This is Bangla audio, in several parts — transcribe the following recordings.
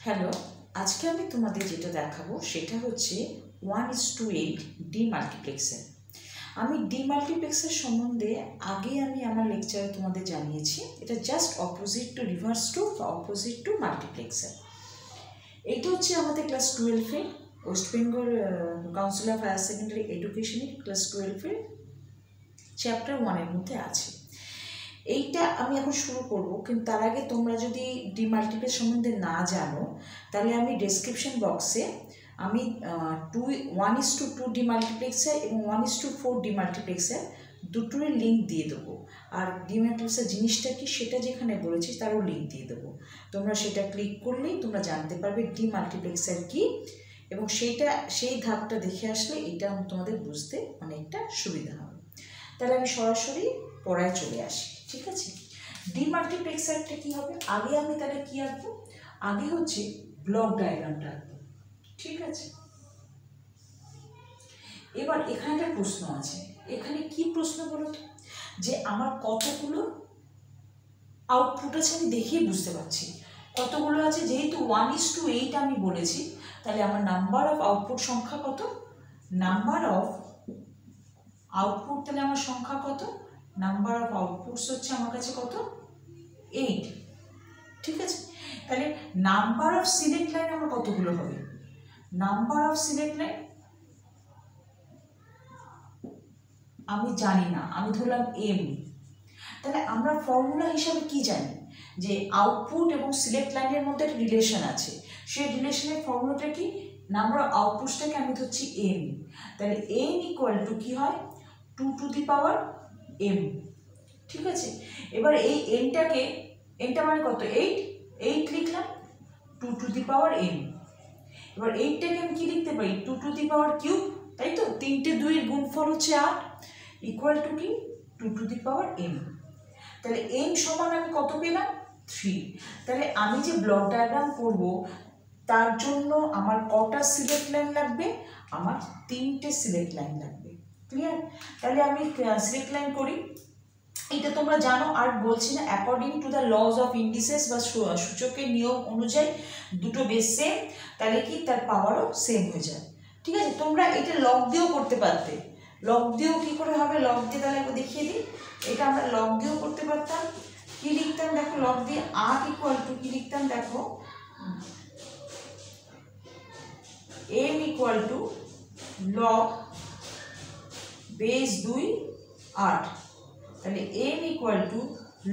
হ্যালো, আজকে আমি তোমাদের যেটা দেখাবো সেটা হচ্ছে 1:8 ডিমাল্টিপ্লেক্সার। আমি ডিমাল্টিপ্লেক্সার সম্বন্ধে আগে আমি আমার লেকচারে তোমাদের জানিয়েছি। এটা just opposite to reverse to বা অপোজিট টু মাল্টিপ্লেক্সার। এইটা হচ্ছে আমাদের ক্লাস 12-এ West Bengal council of higher secondary এডুকেশনের ক্লাস 12-এর চ্যাপ্টার 1-এর মধ্যে আছে। এইটা আমি এখন শুরু করব, কিন্তু তার আগে তোমরা যদি ডিমাল্টিপ্লেক্স সম্বন্ধে না জানো তাহলে আমি ডেসক্রিপশন বক্সে আমি 1:2 ডিমাল্টিপ্লেক্সার এবং 1:4 ডিমাল্টিপ্লেক্সার দুটোর লিঙ্ক দিয়ে দেবো। আর ডিমাল্টিপ্লেক্সার জিনিসটা কি সেটা যেখানে বলেছি তারও লিঙ্ক দিয়ে দেবো। তোমরা সেটা ক্লিক করলেই তোমরা জানতে পারবে ডিমাল্টিপ্লেক্সার কি, এবং সেই ধাপটা দেখে আসলে এটা তোমাদের বুঝতে অনেকটা সুবিধা হবে। তাহলে আমি সরাসরি পড়ায় চলে আসি, ঠিক আছে? ডিমাল্টিপ্লেক্সারটা কি হবে, আগে আমি তাহলে কি আঁকবো? আগে হচ্ছে ব্লক ডায়াগ্রামটা আঁকবো, ঠিক আছে? এবার এখানে একটা প্রশ্ন আছে। এখানে কি প্রশ্ন বলো তো? যে আমার কতগুলো আউটপুট আছে আমি দেখেই বুঝতে পারছি কতগুলো আছে। যেহেতু 1:8 আমি বলেছি, তাহলে আমার নাম্বার অফ আউটপুট সংখ্যা কত? নাম্বার অফ আউটপুট তাহলে আমার সংখ্যা কত? নাম্বার অফ আউটপুটস হচ্ছে আমার কাছে কত? 8, ঠিক আছে? তাহলে নাম্বার অফ সিলেক্ট লাইন আমার কতগুলো হবে? নাম্বার অফ সিলেক্ট লাইন আমি জানি না, আমি ধরলাম m। তাহলে আমরা ফর্মুলা হিসাবে কি জানি? যে আউটপুট এবং সিলেক্ট লাইনের মধ্যে একটা রিলেশন আছে। সেই রিলেশনের ফর্মুলাটা কি? নাম্বার অফ আউটপুটসটাকে আমি ধরছি m। তাহলে n ইকুয়াল টু কি হয়? 2m, ঠিক আছে? এবার এই nটা মানে কত? 8 লিখলাম 2m। এবার 8টাকে আমি কি লিখতে পারি? 2³ তাই তো? 3টে 2-এর গুণফল হচ্ছে 8 ইকুয়াল টু কি? 2m। তাহলে n সমান আমি কত পেলাম? 3। তাহলে আমি যে ব্লক ডায়াগ্রাম করব তার জন্য আমার কটা সিলেক্ট লাইন লাগবে? আমার 3টে সিলেক্ট লাইন লাগবে। ক্লিয়ার? তাহলে আমি সিলেক্ট লাইন করি। এটা তোমরা জানো, আর বলছি না। According to the lodge of indices বা সূচকের নিয়ম অনুযায়ী দুটো বেস সেম, তাহলে কি তার পাওয়ারও সেম হয়ে যায়, ঠিক আছে? তোমরা এটা লগ দিয়েও করতে পারতে। লগ দিয়েও কি করে হবে? লগ দিয়ে তাহলে একবার দেখিয়ে দিই। এটা আমরা লগ দিয়েও করতে পারতাম। কি লিখতাম দেখো? লগ দিয়ে r ইকুয়াল টু কি লিখতাম দেখো? m equal to log base 2 8। তাহলে m equal to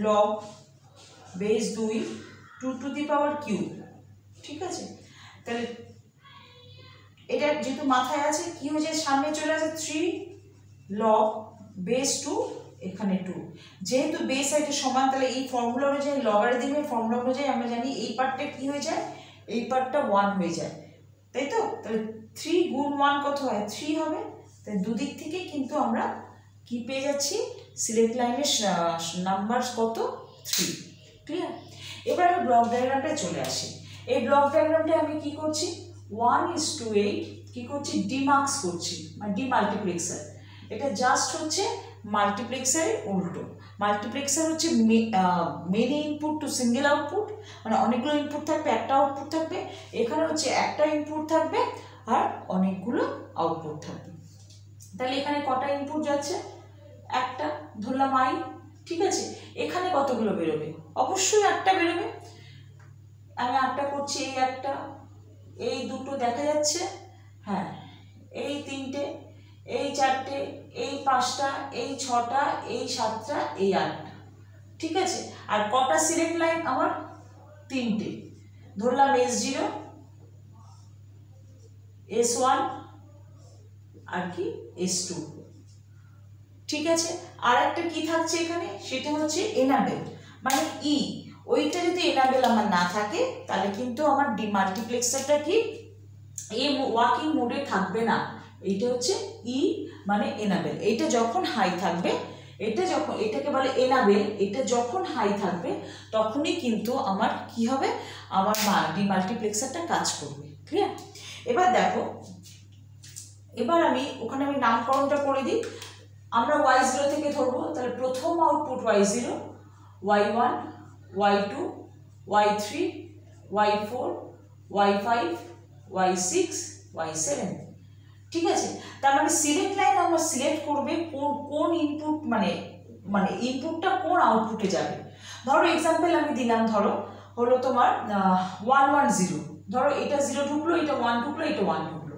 log base 2 2³ ঠিক আছে? তাহলে এটা যেহেতু মাথায় আছে কি হয়ে যায়? সামনে চলে আসে 3 লগ বেস 2, এখানে 2। যেহেতু বেস এটা সমান, তাহলে এই ফর্মুলা অনুযায়ী, লগারিদমের ফর্মুলা অনুযায়ী আমরা জানি এই পার্টটা কি হয়ে যায়? এই পার্টটা 1 হয়ে যায়, তাই তো? তাহলে 3 গুণ 1 কত হয়? 3 হবে। তাই দুদিক থেকে কিন্তু আমরা কি পেয়ে যাচ্ছি? সিলেক্ট লাইনের নাম্বার কত? 3। ক্লিয়ার? এবার আমি ব্লক ডায়াগ্রামটা চলে আসি। এই ব্লক ডায়াগ্রামটা আমি কি করছি? 1:8 কি করছি? ডিমার্কস করছি, মানে ডিমাল্টিপ্লেক্সার। এটা জাস্ট হচ্ছে মাল্টিপ্লেক্সারের উল্টো। মাল্টিপ্লেক্সার হচ্ছে many input to single output, মানে অনেকগুলো ইনপুট থাকবে, একটা আউটপুট থাকবে। এখানে হচ্ছে একটা ইনপুট থাকবে আর অনেকগুলো আউটপুট থাকবে। তাহলে এখানে কটা ইনপুট যাচ্ছে? একটা, ধরলাম i, ঠিক আছে? এখানে কতগুলো বেরোবে? অবশ্যই একটা বেরোবে। আমি একটা করছি, এই একটা, এই দুটো দেখা যাচ্ছে, হ্যাঁ, এই 3টে, এই 4টে, এই 5টা, এই 6টা, এই 7টা, এই 8টা, ঠিক আছে? আর কটা সিলেক্ট লাইন আমার? 3টে। ধরলাম S0, S1 আর কি S2, ঠিক আছে? আর একটা কি থাকছে এখানে? সেটা হচ্ছে এনাবেল, মানে ই। ওইটা যদি এনাবেল আমার না থাকে তাহলে কিন্তু আমার ডিমাল্টিপ্লেক্সারটা কি ওয়ার্কিং মোডে থাকবে না। এইটা হচ্ছে ই মানে এনাবেল। এইটা যখন হাই থাকবে, এটাকে বলে এনাবেল, এটা যখন হাই থাকবে তখনই কিন্তু আমার কি হবে? আমার ডিমাল্টিপ্লেক্সারটা কাজ করবে। ক্লিয়ার? এবার দেখো, এবার ওখানে আমি নামকরণটা করে দিই। আমরা y0 থেকে ধরবো, তাহলে প্রথম output y0, y1, y2, y3, y4, y5 y6 y7, ঠিক আছে। তার মানে সিলেক্ট লাইন আমরা সিলেক্ট করবে কোন ইনপুট মানে ইনপুটটা কোন আউটপুটে যাবে। ধরো এক্সাম্পল আমি দিলাম, ধরো হলো তোমার 1 1 0, ধরো এটা 0 ঢুকলো, এটা 1 ঢুকলো, এটা 1 ঢুকলো,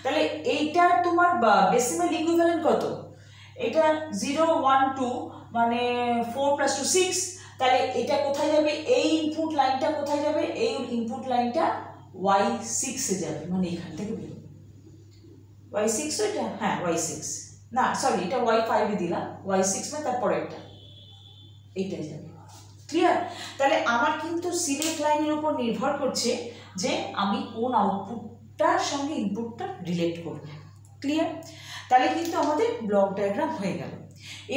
তাহলে এইটার তোমার ডেসিমাল ইকুইভ্যালেন্ট কত? এটা 0 1 2 মানে 4 + 2 6, তাহলে এটা কোথায় যাবে? এই ইনপুট লাইনটা কোথায় যাবে? এই ইনপুট লাইনটা y6 এ যাবে, মানে এখান থেকে বেরোবে y6, এটা হ্যাঁ y6 না সরি এটা y5 এ দিলাম, y6 না তারপর একটা এইটাই যাবে। ক্লিয়ার? তাহলে আমার কিন্তু সিলেক্ট লাইনের উপর নির্ভর করছে যে আমি কোন আউটপুটটার সঙ্গে ইনপুটটা রিলেট করব। ক্লিয়ার? তাহলে কিন্তু আমাদের ব্লক ডায়াগ্রাম হয়ে গেল।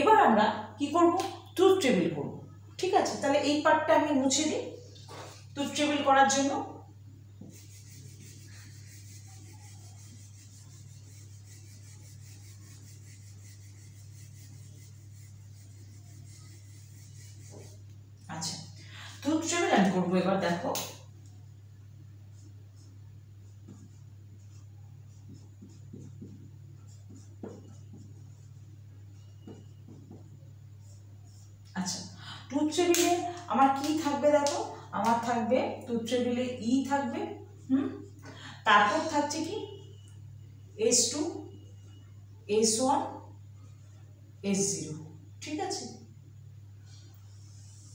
এবার আমরা কি করব? ট্রুথ টেবিল করব। ঠিক আছে, তাহলে এই পার্টটা আমি মুছে দিই ট্রুথ টেবিল করার জন্য। আচ্ছা, ট্রুথ টেবিল আমি করবো এবার। দেখো আচ্ছা, ট্রুথ টেবিলে আমার কি থাকবে? দেখো আমার থাকবে ট্রুথ টেবিলে ই থাকবে, তারপর থাকছে কি S2 S1 S0, ঠিক আছে।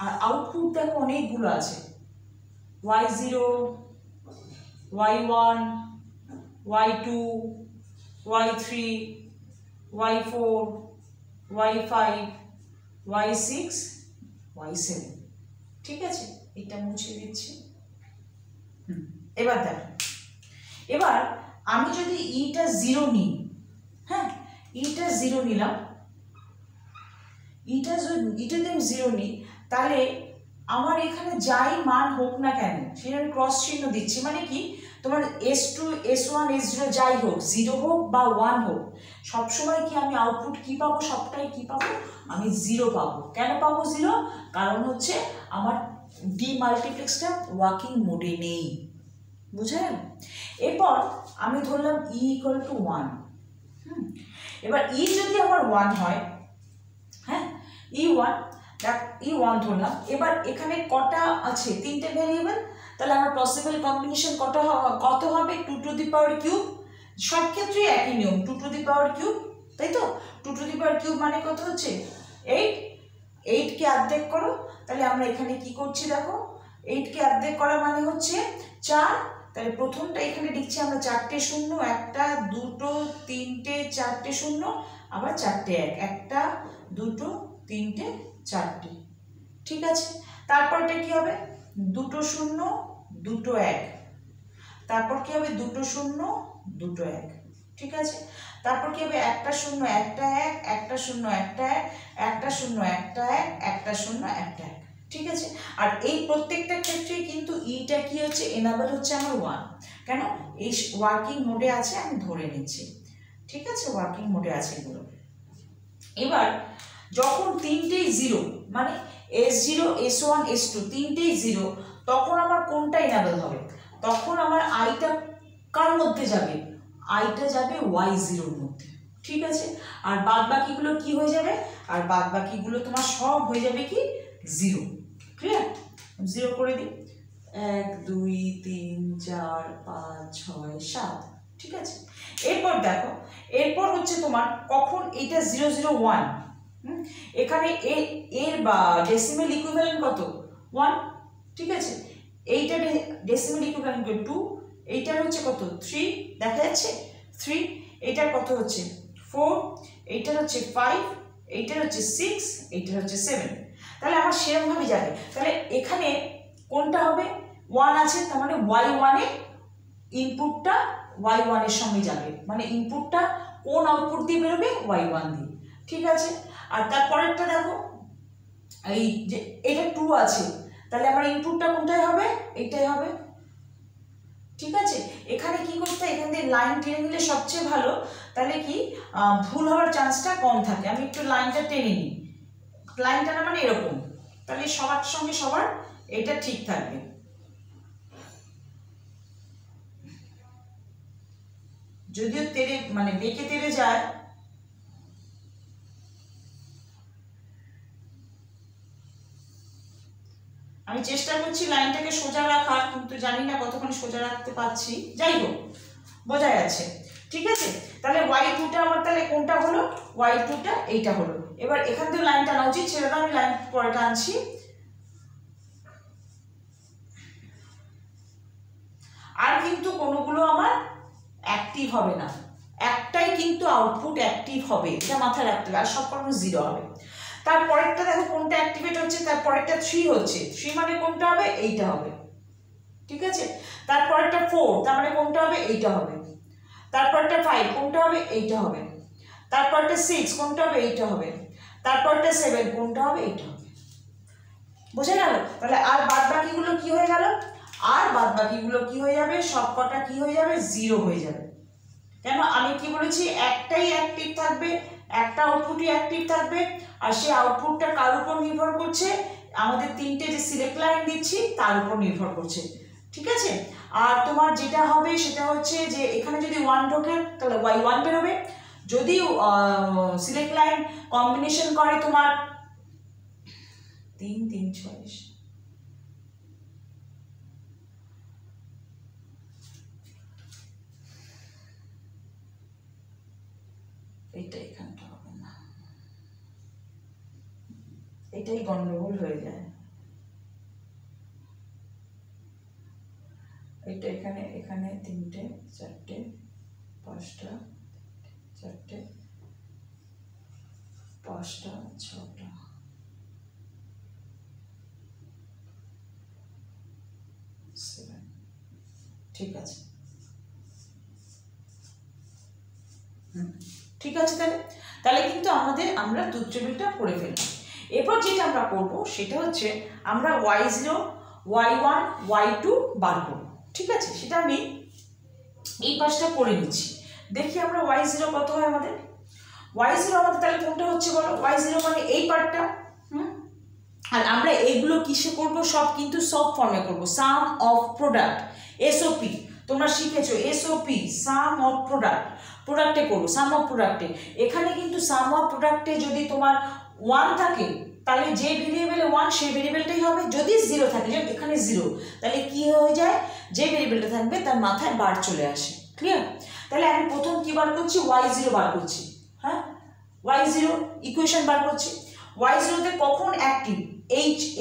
আর আউটপুট দেখো অনেকগুলো আছে, y0 y1 y2 y3 y4 y5 y6 y7, ঠিক আছে। এটা মুছে দিচ্ছি। এবার দেখো, এবার আমি যদি ইটা 0 নিই, হ্যাঁ ইটা 0 নিলাম, ইটা যদি আমি 0 নিই, তাহলে আমার এখানে যাই মান হোক না কেন সেটা আমি ক্রস চিহ্ন দিচ্ছি, মানে কি তোমার S2 S1 S0 যাই হোক, 0 হোক বা 1 হোক, সবসময় কি আমি আউটপুট কি পাবো? সবটাই কি পাবো? আমি 0 পাবো। কেন পাবো 0? কারণ হচ্ছে আমার ডিমাল্টিপ্লেক্সটা ওয়ার্কিং মোডে নেই। বুঝলেন? এরপর আমি ধরলাম E = 1। এবার E যদি আমার 1 হয়, হ্যাঁ E1 E1 ধরলাম। এবার এখানে কটা আছে? 3টে ভ্যারিয়েবল, তাহলে আমার পসিবল কম্বিনেশন কত হবে? 2 টু দি পাওয়ার কিউব। সব ক্ষেত্রে একই নিয়ম, 2 টু দি পাওয়ার কিউব, তাই তো? 2 টু দি পাওয়ার কিউব মানে কত হচ্ছে? 8। 8 কে অর্ধেক করো, তাহলে আমরা এখানে কি করছি দেখো, 8 কে অর্ধেক করা মানে হচ্ছে 4। তাহলে প্রথমটা এখানে লিখছি আমরা 4টে শূন্য, 1টা 2টো 3টে 4টে শূন্য, আবার 4টে 1, 1টা 2টো 3টে 4টে, ঠিক আছে। তারপরটা কি হবে? 2টো শূন্য 2টো 1, তারপর কি হবে? 2টো শূন্য 2টো 1, ঠিক আছে। তারপর কি হবে? 1টা শূন্য 1টা 1, 1টা শূন্য 1টা 1, 1টা শূন্য 1টা 1, 1টা শূন্য 1টা 1, ঠিক আছে। আর এই প্রত্যেকটা ক্ষেত্রে কিন্তু ইটা কি হচ্ছে? এনাবল হচ্ছে আমার 1। কেন? এই ওয়ার্কিং মোডে আছে, আমি ধরে নিচ্ছি, ঠিক আছে, ওয়ার্কিং মোডে আছে এগুলো। এবার যখন তিনটেই 0, মানে S0 S1 S2 তিনটেই 0, তখন আমার কোনটা এনাবল হবে? তখন আমার আইটা কার মধ্যে যাবে? আইটা যাবে y0 এর মধ্যে, ঠিক আছে। আর বাদ বাকিগুলো কি হয়ে যাবে? আর বাদ বাকিগুলো তোমার সব হয়ে যাবে কি? 0। ক্লিয়ার? 0 করে দিই। 1 2 3 4 5 6 7, ঠিক আছে। এরপর দেখো, এরপর হচ্ছে তোমার কখন এটা 0 0 1, এখানে এর বা ডেসিমাল ইকুইভ্যালেন্ট কত? 1, ঠিক আছে। এইটা ডেসিমাল ইকুইভ্যালেন্ট 2, এইটার হচ্ছে কত? 3, দেখা যাচ্ছে 3, এইটার কত হচ্ছে? 4, এইটার হচ্ছে 5, এইটার হচ্ছে 6, এইটার হচ্ছে 7। তাহলে আমার সেরকম ভাবে যাবে। তাহলে এখানে কোনটা হবে? 1 আছে, তার মানে y1 এ ইনপুটটা y1 এর সঙ্গে যাবে, মানে ইনপুটটা কোন আউটপুট দিয়ে বেরোবে? y1 দিয়ে, ঠিক আছে। আর তারপরেরটা দেখো, এই যে এটা 2 আছে, তাহলে আমার ইনপুটটা কোনটাই হবে? এইটাই হবে, ঠিক আছে। এখানে কি করতে? এখান দিয়ে লাইন টেনে নিলে সবচেয়ে ভালো, তাহলে কি ভুল হওয়ার চান্সটা কম থাকে। আমি একটু লাইনটা টেনে নিই, লাইনটা না মানে এরকম, তাহলে সবার সঙ্গে সবার এটা ঠিক থাকবে। যদিও তেরে মানে বেঁকে তেরে যায়, আমি চেষ্টা করছি লাইনটাকে সোজা রাখার, কিন্তু জানি না কতক্ষণ সোজা রাখতে পারছি। যাই হোক, বোঝা যাচ্ছে, ঠিক আছে। তাহলে y2টা আমার তাহলে কোনটা হলো, y2টা এইটা হলো। এবার এখান থেকে লাইন টানা উচিত, ছেড়ে দাও, আমি লাইন পরে টানছি। আর কিন্তু কোনোগুলো আমার অ্যাক্টিভ হবে না, একটাই কিন্তু আউটপুট অ্যাক্টিভ হবে, এটা মাথায় রাখতে হবে, আর সব কোনো 0 হবে। তারপরেরটা দেখো কোনটা অ্যাক্টিভেট হচ্ছে, তারপরেরটা 3 হচ্ছে, 3 মানে কোনটা হবে, এইটা হবে, ঠিক আছে। তারপরেরটা 4, তার মানে কোনটা হবে, এইটা হবে। তারপরটা 5, কোনটা হবে, এইটা হবে। তারপরটা 6, কোনটা হবে, এইটা হবে। তারপরটা 7, কোনটা হবে, এইটা হবে। বুঝে গেল? তাহলে আর বাদ বাকিগুলো কি হয়ে গেল, আর বাদ বাকিগুলো কি হয়ে যাবে, সবকটা কি হয়ে যাবে, 0 হয়ে যাবে। কেন, আমি কি বলেছি, একটাই অ্যাক্টিভ থাকবে, একটা আউটপুটই অ্যাক্টিভ থাকবে, আর সেই আউটপুটটা কার উপর নির্ভর করছে, আমাদের তিনটে যে সিলেক্ট লাইন দিচ্ছি তার উপর নির্ভর করছে, ঠিক আছে। আর তোমার যেটা হবে সেটা হচ্ছে যে এখানে যদি 1 ঢোকে তাহলে y1 বেরোবে, যদি সিলেক্ট লাইন কম্বিনেশন করে তোমার 3 3 6, এইটা এখানটা হবে না, এটাই গন্ডগোল হয়ে যায়। এটা এখানে এখানে 3টে 4টে 5টা 4টে 5টা 6টা, ঠিক আছে, ঠিক আছে। তাহলে তাহলে কিন্তু আমরা ট্রুথ টেবিলটা করে ফেললাম। এরপর যেটা আমরা করব সেটা হচ্ছে আমরা y0 y1 y2 বার করব, ঠিক আছে। সেটা আমি এই পাশটা করে নিচ্ছি, দেখি আমরা y0 কত হয় আমাদের। y0 আমাদের তাহলে কোনটা হচ্ছে বলো, y0 মানে এই পার্টটা, আর আমরা এগুলো কিসে করব, সব কিন্তু সব ফর্মে করব, সাম অফ প্রোডাক্ট, এসওপি তোমরা শিখেছো, এসওপি সাম অফ প্রোডাক্টে করবো, সাম অফ প্রোডাক্টে। এখানে কিন্তু সাম অফ প্রোডাক্টে যদি তোমার 1 থাকে তাহলে যে ভেরিয়েবলে 1 সেই ভেরিয়েবলটাই হবে, যদি 0 থাকে, যেমন এখানে 0, তাহলে কি হয়ে যায়, যে ভেরিয়েবলটা থাকবে তার মাথায় বার চলে আসে, ক্লিয়ার। তাহলে আমি প্রথম কি বার করছি, y0 বার করছি, হ্যাঁ y0 ইকুয়েশন বার করছি। y0 তে কখন অ্যাক্টিভ,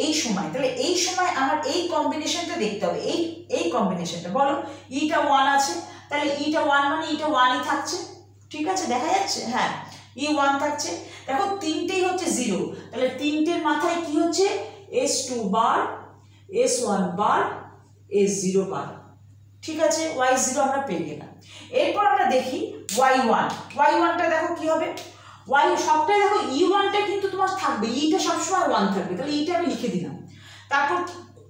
এই সময়, তাহলে এই সময় আমার এই কম্বিনেশনটা দেখতে হবে, এই কম্বিনেশনটা বলো, ইটা 1 আছে, তাহলে ইটা 1 মানে ইটা 1ই থাকছে, ঠিক আছে, দেখা যাচ্ছে, হ্যাঁ ই 1 থাকছে। দেখো তিনটেই হচ্ছে 0, তাহলে তিনটের মাথায় কি হচ্ছে, s2 বার, s1 বার, s0 বার, ঠিক আছে, y0 আমরা পেয়ে গেলাম। এরপর আমরা দেখি y1টা দেখো কি হবে, y সবটাই দেখো e1টা কিন্তু তোমার থাকবে, ইটা সবসময় 1 থাকবে, তাহলে ইটা আমি লিখে দিলাম। তারপর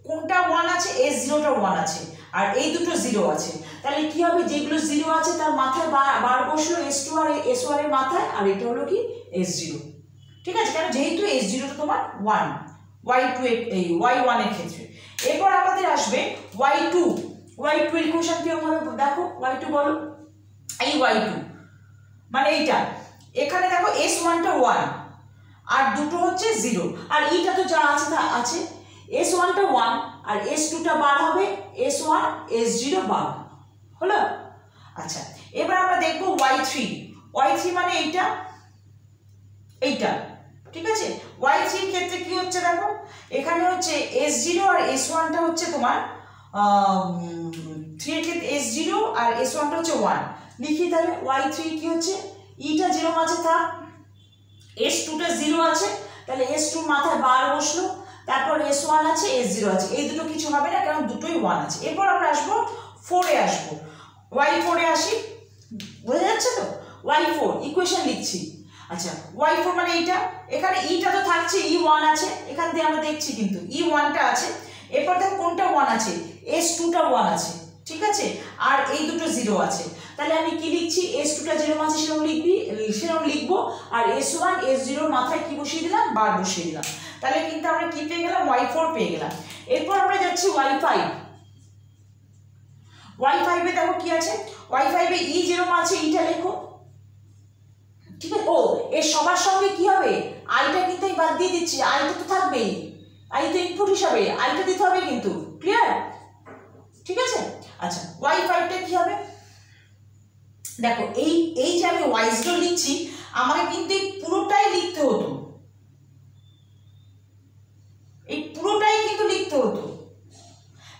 কোনটা 1 আছে, s0টা 1 আছে, আর এই দুটো 0 আছে, তাহলে কি হবে, যেগুলো 0 আছে তার মাথায় বার বসলো s2 আর s1 এর মাথায়, আর এটা হলো কি s0, ঠিক আছে, কারণ যেহেতু s0টা তোমার 1, y2 এই y1 এর ক্ষেত্রে। এরপর আমাদের আসবে y2 ইকুয়েশন কি হবে দেখো, y2 বলো, এই y2 মানে এইটা, এখানে দেখো s1টা 1 আর দুটো হচ্ছে 0, আর ইটা তো যা আছে তা আছে, s1টা 1 আর s2টা বার হবে, s1 s0 বার হলো। আচ্ছা, এবার আমরা দেখবো y3 মানে এইটা, ঠিক আছে। y3 এর ক্ষেত্রে কি হচ্ছে দেখো, এখানে হচ্ছে s0 আর s1টা হচ্ছে তোমার 3 এর ক্ষেত্রে s0 আর s1টা হচ্ছে 1, লিখি তাহলে y3 কি হচ্ছে, ইটা 0 আছে থাক, s2টা 0 আছে, তাহলে s2 মাথায় বার বসলো, তারপর s1 আছে s0 আছে, এই দুটো কিছু হবে না কারণ দুটোই 1 আছে। এরপর আমরা আসবো 4 এ আসবো, y4 এ আসি, বোঝা যাচ্ছে তো, y4 ইকুয়েশন লিখছি। আচ্ছা y4 মানে এইটা, এখানে ইটা তো থাকছে, e1 আছে, এখান থেকে আমরা দেখছি কিন্তু e1টা আছে। এরপর দেখো কোনটা 1 আছে, s2টা 1 আছে, ঠিক আছে, আর এই দুটো 0 আছে, তাহলে আমি কি লিখছি, s2টা 0 আছে সেরকম লিখবো, আর s1 s0 মাথায় কি বসিয়ে দিলাম, বার বসিয়ে দিলাম, তাহলে কিন্তু আমরা কি পেয়ে গেলাম, y4 পেয়ে গেলাম। এরপর আমরা যাচ্ছি y5 y5 এ দেখো কি আছে, y5 এ ই যেরকম আছে ইটা লেখো, ঠিক আছে। ও এর সবার সঙ্গে কি হবে, আইটা কিন্তু আমি বাদ দিয়ে দিচ্ছি, আইটা তো থাকবেই, আই তো ইনপুট হিসাবে আইটা দিতে হবে কিন্তু, ক্লিয়ার, ঠিক আছে। আচ্ছা y5 টা কি হবে, দেখো এই যে আমি y0 লিখছি, আমাকে কিন্তু এই পুরোটাই লিখতে হতো, এই পুরোটাই কিন্তু লিখতে হতো,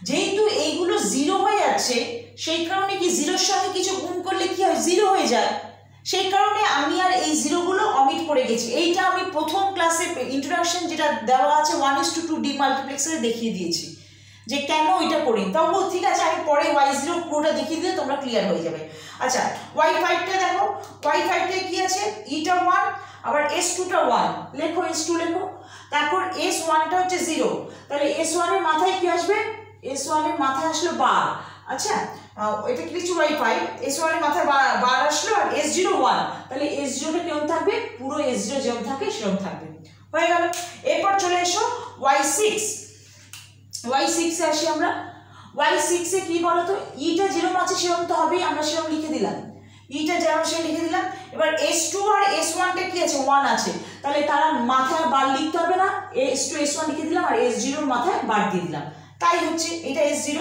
যেহেতু এইগুলো 0 হয়ে যাচ্ছে সেই কারণে কি 0-এর সঙ্গে কিছু গুণ করলে কি হয় 0 হয়ে যায়, সেই কারণে আমি আর এই 0 গুলো অমিট করে গেছি। এইটা আমি প্রথম ক্লাসে ইন্ট্রোডাকশন যেটা দেওয়া আছে 1:2 ডিমাল্টিপ্লেক্সারে দেখিয়ে দিয়েছি যে কেন এটা করি, তবু ঠিক আছে আমি পরে y0 পুরোটা দেখিয়ে দিলে তোমরা ক্লিয়ার হয়ে যাবে। আচ্ছা y5 টা দেখো, y5 টা কি আছে, ইটা 1, আবার s2 টা 1, লেখো s2 লেখো, তারপর s1 টা হচ্ছে 0, তাহলে s1 এর মাথায় কি আসবে, s1 এর মাথায় আসলো বার, আচ্ছা এটা কি লিখছি y5, s1 এর মাথায় বার আসলো, আর s0 1, তাহলে s0 টা কেমন থাকবে, পুরো s0 যেমন থাকে সেরকম থাকবে, হয়ে গেল। এরপর চলে এসো y6, y6 এ আসি আমরা, y6 এ কি বলো তো, ইটা যেরকম আছে সেরকম তো হবেই, আমরা সেরকম লিখে দিলাম, ইটা যেমন সে লিখে দিলাম। এবার s2 আর s1 টা কি আছে 1 আছে, তাহলে তারা মাথায় বার লিখতে হবে না, s2 s1 লিখে দিলাম আর s0 এর মাথায় বার দিয়ে দিলাম, তাই হচ্ছে এটা s0।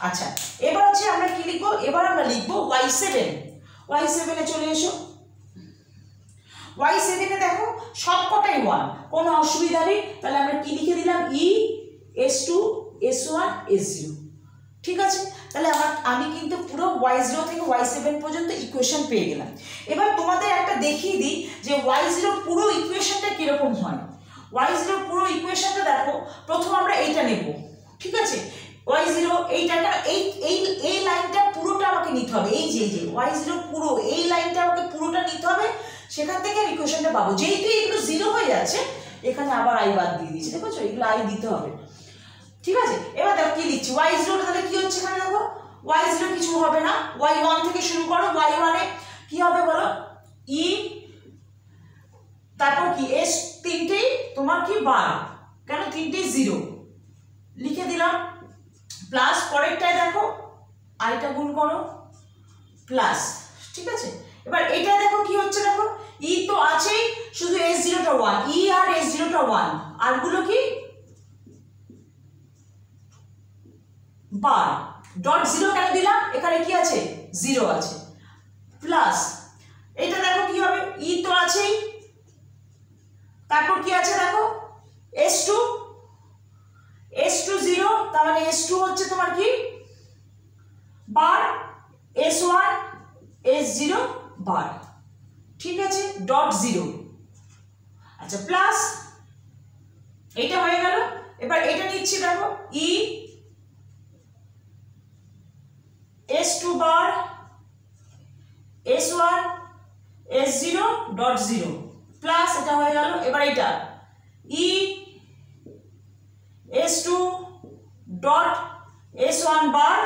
আচ্ছা এবার হচ্ছে আমরা কি লিখবো, এবার আমরা লিখবো y7, y7 এ চলে এসো, y7 এ দেখো সবকটাই 1, কোনো অসুবিধা নেই, তাহলে আমরা কি লিখে দিলাম e s2 s1 s0, ঠিক আছে। তাহলে আমি কিন্তু পুরো y0 থেকে y7 পর্যন্ত ইকুয়েশন পেয়ে গেলাম। এবার তোমাদের একটা দেখিয়ে দিই যে y0 পুরো ইকুয়েশনটা কিরকম হয়। y0 পুরো ইকুয়েশনটা দেখো, প্রথম আমরা এইটা নেব, ঠিক আছে, y0 এইটা এই লাইনটা পুরোটা আমাকে নিতে হবে, এই যে y0 পুরো এই লাইনটা আমাকে পুরোটা নিতে হবে, সেখান থেকে আমি ইকুয়েশনটা পাবো। যেহেতু এগুলো 0 হয়ে যাচ্ছে, এখানে আবার আই বাদ দিয়ে দিয়েছি, দেখো এগুলো আই দিতে হবে, ঠিক আছে। এবার দেখো কি লিখছি y0, তাহলে কি হচ্ছে এখানে দেখো y0 কিছু হবে না, y1 থেকে শুরু করো, y1 এ কি হবে বলো, e, তারপর কি s তিনটেই তোমার কি বার, কেন তিনটেই 0 লিখে দিলাম, প্লাস পরেরটায় দেখো আইটা গুণ করো প্লাস, ঠিক আছে। এবার এটা দেখো কি হচ্ছে, দেখো ই তো আছেই, শুধু s0 টা 1, ই আর s0 টা 1, আর গুলো কি বার, ডট 0 কেন দিলাম, এখানে কি আছে 0 আছে, প্লাস এটা দেখো কি হবে, ই তো আছেই, তারপর কি আছে দেখো s2 0, তার মানে s2 হচ্ছে তোমার কি বার, s1 s0 বার, ঠিক আছে, ডট 0, আচ্ছা প্লাস এটা হয়ে গেল। এবার এটা নিচ্ছি দেখো ই s2 বার s1 s0 ডট 0 প্লাস এটা হয়ে গেল। এবার এটা ই s2 ডট s1 বার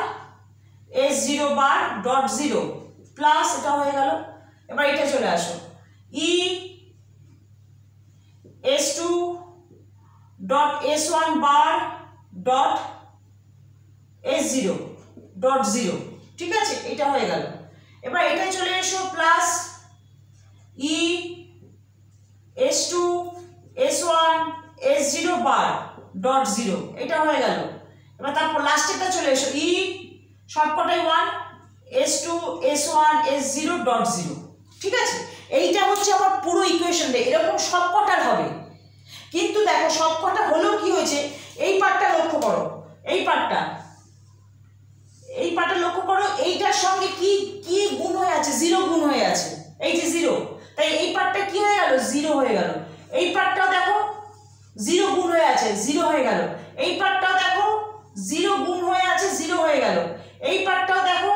s0 বার ডট 0 প্লাস এটা হয়ে গেল। এবার এটা চলে আসো ই s2 ডট s1 বার ডট s0 ডট 0, ঠিক আছে, এটা হয়ে গেল। এবার এটা চলে এসো plus E s2 s1 s0 বার ডট 0, এটা হয়ে গেল। এবার তারপর লাস্টেরটা চলে এসো ই সবকটাই 1 s2 s1 s0 ডট 0, ঠিক আছে। এইটা হচ্ছে আমার পুরো ইকুয়েশনটা, এরকম সবকটার হবে। কিন্তু দেখো সবকটা হলেও কি হয়েছে, এই পার্টটা লক্ষ্য করো, এই পার্টটা লক্ষ্য করো, এইটার সঙ্গে কি কি গুণ হয়ে আছে, 0 গুণ হয়ে আছে, এই যে 0, তাই এই পার্টটা কি হয়ে গেল 0 হয়ে গেল। এই পার্টটাও দেখো 0 গুণ হয়ে আছে, 0 হয়ে গেল। এই পার্টটাও দেখো 0 গুণ হয়ে আছে, 0 হয়ে গেল। এই পার্টটাও দেখো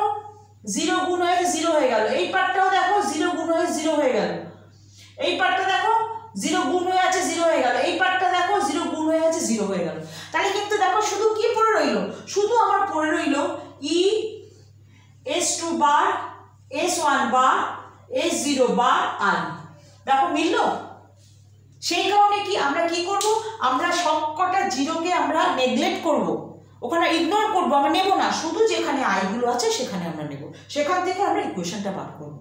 0 গুণ হয়ে 0 হয়ে গেল। এই পার্টটাও দেখো 0 গুণ হয়ে 0 হয়ে গেল। এই পার্টটা দেখো 0 গুণ হয়ে আছে, 0 হয়ে গেল। এই পার্টটা দেখো 0 গুণ হয়ে আছে, 0 হয়ে গেল। তাহলে কিন্তু দেখো শুধু কি পড়ে রইল, শুধু আমার পড়ে রইল ই s2 bar s1 bar s0 bar I. দেখো মিললো। সেই কারণে কি আমরা কি করব, আমরা সবকটা জিরোকে আমরা নেগলেক্ট করব, ওখানে ইগনোর করবো, আমরা নেব না, শুধু যেখানে আইগুলো আছে সেখানে আমরা নেব, সেখান থেকে আমরা ইকুয়েশনটা বার করব।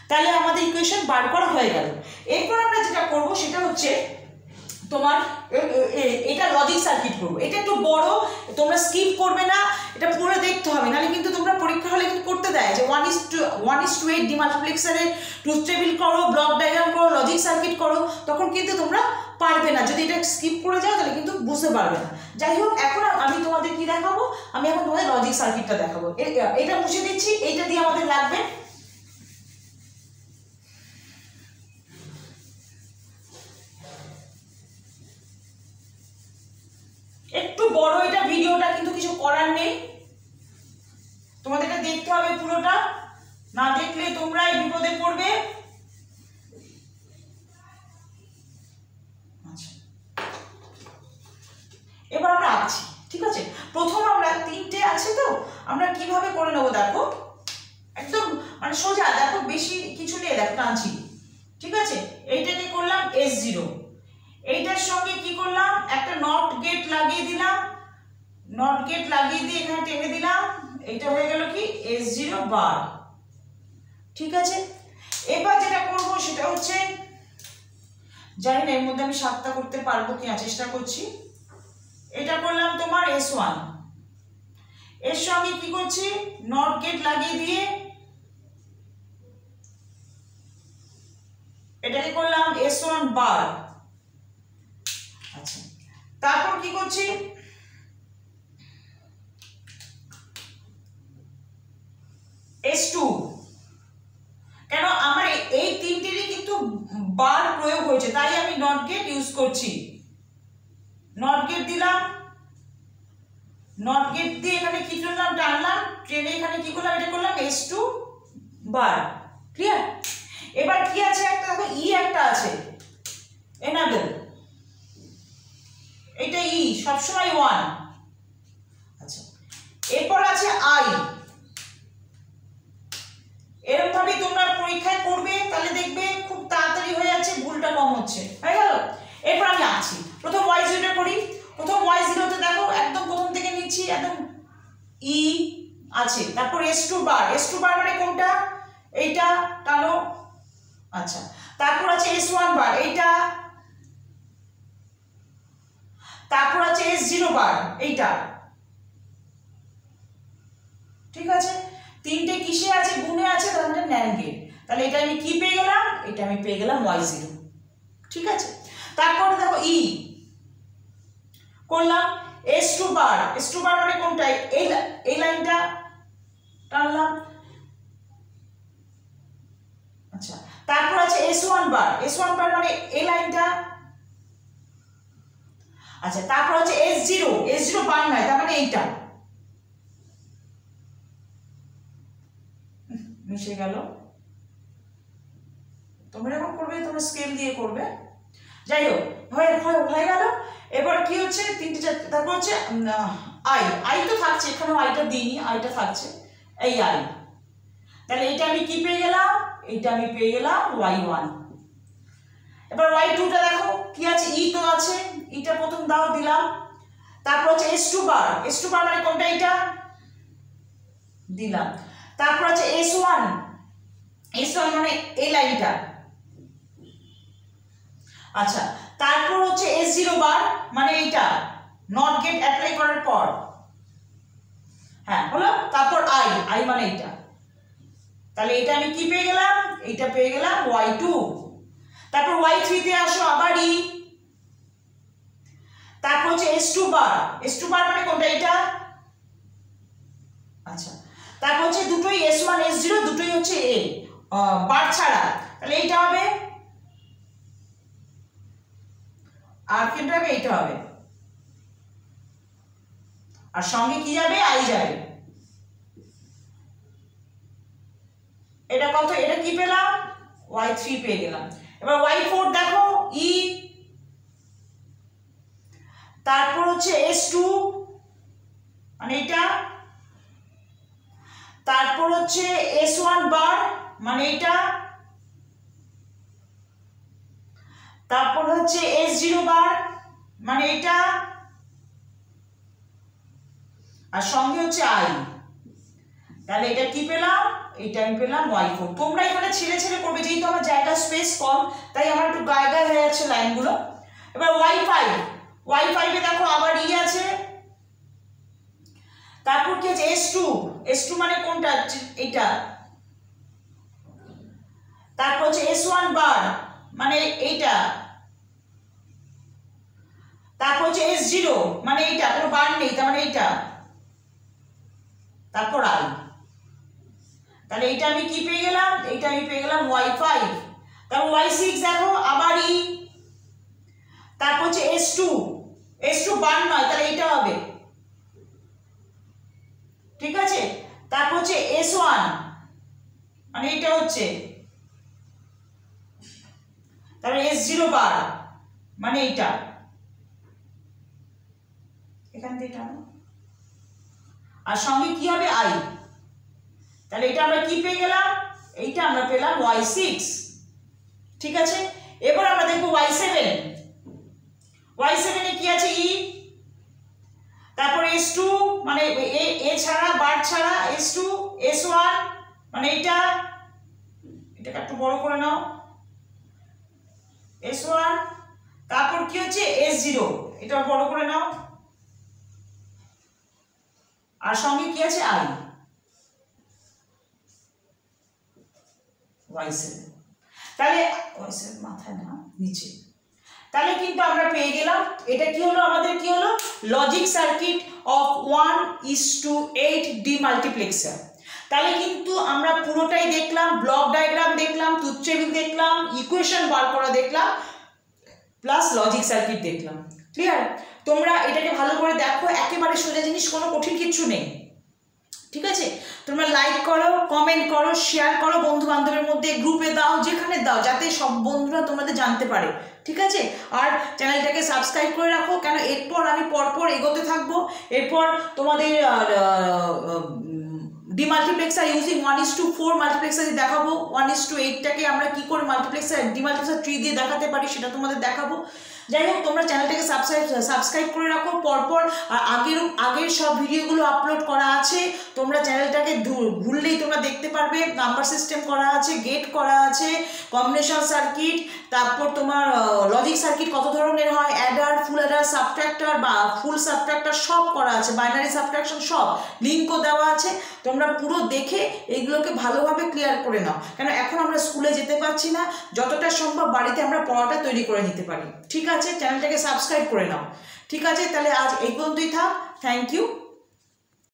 তাহলে আমাদের ইকুয়েশন বার করা হয়ে গেল। এরপর আমরা যেটা করব সেটা হচ্ছে তোমার এটা লজিক সার্কিট করবো। এটা একটু বড়, তোমরা স্কিপ করবে না, এটা পুরো দেখতে হবে, নাহলে কিন্তু তোমরা পরীক্ষা হলে কিন্তু করতে দেয় যে 1:8 ডিমাল্টিপ্লেক্সারে ট্রুথ টেবিল করো, ব্লক ডায়াগ্রাম করো, লজিক সার্কিট করো, তখন কিন্তু তোমরা পারবে না। যদি এটা স্কিপ করে যাও তাহলে কিন্তু বুঝতে পারবে না। যাই হোক, এখন আমি তোমাদের কি দেখাবো, আমি এখন তোমাদের লজিক সার্কিটটা দেখাবো। এটা মুছে দিচ্ছি, এইটা দিয়ে আমাদের লাগবে একটু বড় এটা ভিডিওটা, কিন্তু কিছু করার নেই, তোমাদের এটা দেখতে হবে পুরোটা, না দেখলে তোমরা এই বিপদে পড়বে। আচ্ছা, এবার আমরা আছি, ঠিক আছে। প্রথম আমরা তিনটে আছে তো, আমরা কিভাবে করে নেবো দেখো, একদম মানে সোজা, দেখো বেশি কিছু নেই, দেখো টানছি, ঠিক আছে। এইটাকে করলাম S0, এইটার সঙ্গে কি করলাম, একটা নট গেট লাগিয়ে দিলাম, নট গেট লাগিয়ে দিয়ে এখানে টেনে দিলাম, এটা হয়ে গেল কি S0 বার, ঠিক আছে। এবার যেটা করব সেটা হচ্ছে, জানি না এর মধ্যে আমি 7টা করতে পারবো কিনা, চেষ্টা করছি। এটা করলাম তোমার S1, এর সঙ্গে কি করছি, নট গেট লাগিয়ে দিয়ে এটাকে করলাম S1 বার। আচ্ছা, তারপর কি করছি, S2, কেন আমার এই তিনটেরই কিন্তু বার প্রয়োগ হয়েছে, তাই আমি নট গেট ইউজ করছি। নট গেট দিলাম, নট গেট দিয়ে এখানে কি করলাম, টানলাম, ট্রেনে এখানে কি করলাম, এটা করলাম S2 বার, ক্লিয়ার। এবার কি আছে, একটা দেখো ই একটা আছে, এনাবেল, এটা ই সবসময় 1। আচ্ছা, এরপর আছে আই, এরকম ভাবে তোমরা পরীক্ষায় করবে, তাহলে দেখবে খুব তাড়াতাড়ি হয়ে যাচ্ছে, ভুলটা কম হচ্ছে, হয়ে গেল। এরপর আমি আছি, প্রথম Y0 করি, প্রথম Y0 তে দেখো একদম প্রথম থেকে নিচ্ছি, একদম ই আছে, তারপর S2 বার, S2 বার মানে কোনটা, এইটা টানো, আচ্ছা। তারপর আছে S1 বার, এইটা, তারপর আছে S0 বার, এইটা, ঠিক আছে। তিনটে কিসে আছে, গুণে আছে, তার মানে NAND গেট। তাহলে এটা আমি কি পেয়ে গেলাম, এটা আমি পেয়ে গেলাম Y0, ঠিক আছে। তারপরে দেখো ই করলাম, S2 বার, S2 বার মানে কোনটা, এই লাইনটা টানলাম, আচ্ছা। তারপর আছে S1 বার, S1 বার মানে এই লাইনটা, আচ্ছা। তারপর আছে S0, S0 বার নয়, তার মানে এইটা, মিশে গেল। তোমরা যখন করবে তোমরা স্কেল দিয়ে করবে, যাই হোক হয়ে গেল। এবার কি হচ্ছে, তিনটে চারটে, তারপর হচ্ছে আই তো থাকছে, এখানেও আইটা দিইনি, আইটা থাকছে, এই আই। তাহলে এটা আমি কি পেয়ে গেলাম, এটা আমি পেয়ে গেলাম Y1। এবার Y2 টা দেখো কি আছে, ই তো আছে, ইটা প্রথম দাও দিলাম, তারপর হচ্ছে S2 বার, S2 বার মানে কোনটা, এটা দিলাম, তারপর আছে S1, S1 মানে এই লাইনটা, আচ্ছা। তারপর হচ্ছে S0 বার মানে এইটা, নট গেট অ্যাপ্লাই করার পর, হ্যাঁ হলো। তারপর আই মানে এইটা, তাহলে এটা আমি কি পেয়ে গেলাম, এইটা পেয়ে গেলাম Y2। তারপর Y3 তে আসো, আবার ই, তারপর হচ্ছে S2 বার, S2 বার মানে কোনটা, এটা, আচ্ছা। তারপর হচ্ছে দুটোই S1 S0 দুটোই হচ্ছে এ বার ছাড়া, তাহলে এইটা হবে, আর কেনটা হবে, এইটা হবে, আর সঙ্গে কি যাবে, আই যাবে। এটা কত, এটা কি পেলাম, Y3 পেয়ে গেলাম। এবার Y4 দেখো ই, তারপর হচ্ছে S2 মানে এটা, তারপর হচ্ছে S1 বার মানে এটা, তারপর হচ্ছে S0 বার মানে এটা, আর সঙ্গে হচ্ছে আই, তাহলে এটা কি পেলাম, এটা আমি পেলাম y4। তোমরা এখানে ছেড়ে ছেড়ে করবে, যেহেতু আমার জায়গা স্পেস কম তাই আমার একটু গায়ে গায়ে হয়ে যাচ্ছে লাইনগুলো। এবার y5 এ দেখো আবার ই আছে, তারপর কি আছে s2 মানে কোনটা, এটা, তারপর হচ্ছে s1 বার মানে এইটা, তারপর হচ্ছে s0 মানে এইটা, কোনো বার নেই তার মানে এইটা, তারপর i। তাহলে এইটা আমি কি পেয়ে গেলাম, এইটা আমি পেয়ে গেলাম y5। তারপর y6 দেখো আবার ই, তারপর হচ্ছে s2 বার নয় তাহলে এইটা হবে, ঠিক আছে। তারপর হচ্ছে s1 মানে এটা হচ্ছে, তারপর s0 বার মানে এইটা, এখান থেকে এটা, আর সঙ্গে কি হবে i। তাহলে এটা আমরা কি পেয়ে গেলাম, এইটা আমরা পেলাম y6, ঠিক আছে। এবার আমরা দেখব y7 এ কি আছে ই, তারপর s2 মানে এ ছাড়া বার ছাড়া s2, s1 মানে এটা, এটাকে একটু বড় করে নাও, s1, তারপর কি হচ্ছে s0, এটা বড় করে নাও, আর সঙ্গে কি আছে i, y7। তাহলে y7 মাথায় না নিচে, তাহলে কিন্তু আমরা পেয়ে গেলাম, এটা কি হলো আমাদের, কি হলো, লজিক সার্কিট অফ 1:8 ডিমাল্টিপ্লেক্সার। তাহলে কিন্তু আমরা পুরোটাই দেখলাম, ব্লক ডায়াগ্রাম দেখলাম, ট্রুথ টেবিল দেখলাম, ইকুয়েশন বার করা দেখলাম, প্লাস লজিক সার্কিট দেখলাম। ক্লিয়ার? তোমরা এটাকে ভালো করে দেখো, একেবারে সোজা জিনিস, কোনো কঠিন কিছু নেই, ঠিক আছে। তোমরা লাইক করো, কমেন্ট করো, শেয়ার করো বন্ধু বান্ধবের মধ্যে, গ্রুপে দাও, যেখানে দাও, যাতে সব বন্ধুরা তোমাদের জানতে পারে, ঠিক আছে। আর চ্যানেলটাকে সাবস্ক্রাইব করে রাখো, কেন এরপর আমি পরপর এগোতে থাকবো। এরপর তোমাদের ডিমাল্টিপ্লেক্সার ইউজিং 1:4 মাল্টিপ্লেক্সার দেখাবো, 1:8টাকে আমরা কি করে ডিমাল্টিপ্লেক্সার ট্রি দিয়ে দেখাতে পারি সেটা তোমাদের দেখাবো। যাই হোক, তোমরা চ্যানেলটাকে সাবস্ক্রাইব করে রাখো পরপর। আর আগের সব ভিডিওগুলো আপলোড করা আছে, তোমরা চ্যানেলটাকে ঘুরলেই তোমরা দেখতে পারবে। নাম্বার সিস্টেম করা আছে, গেট করা আছে, কম্বিনেশন সার্কিট, তারপর তোমার লজিক সার্কিট কত ধরনের হয়, অ্যাডার, ফুল অ্যাডার, সাবট্রাক্টর বা ফুল সাবট্রাক্টর সব করা আছে, বাইনারি সাবট্রাকশন সব লিঙ্কও দেওয়া আছে। তোমরা পুরো দেখে এইগুলোকে ভালোভাবে ক্লিয়ার করে নাও, কেন এখন আমরা স্কুলে যেতে পারছি না, যতটা সম্ভব বাড়িতে আমরা পড়াটা তৈরি করে নিতে পারি, ঠিক আছে। চ্যানেলটাকে সাবস্ক্রাইব করে নাও, ঠিক আছে। তাহলে আজ এই পর্যন্তই থাক, থ্যাংক ইউ।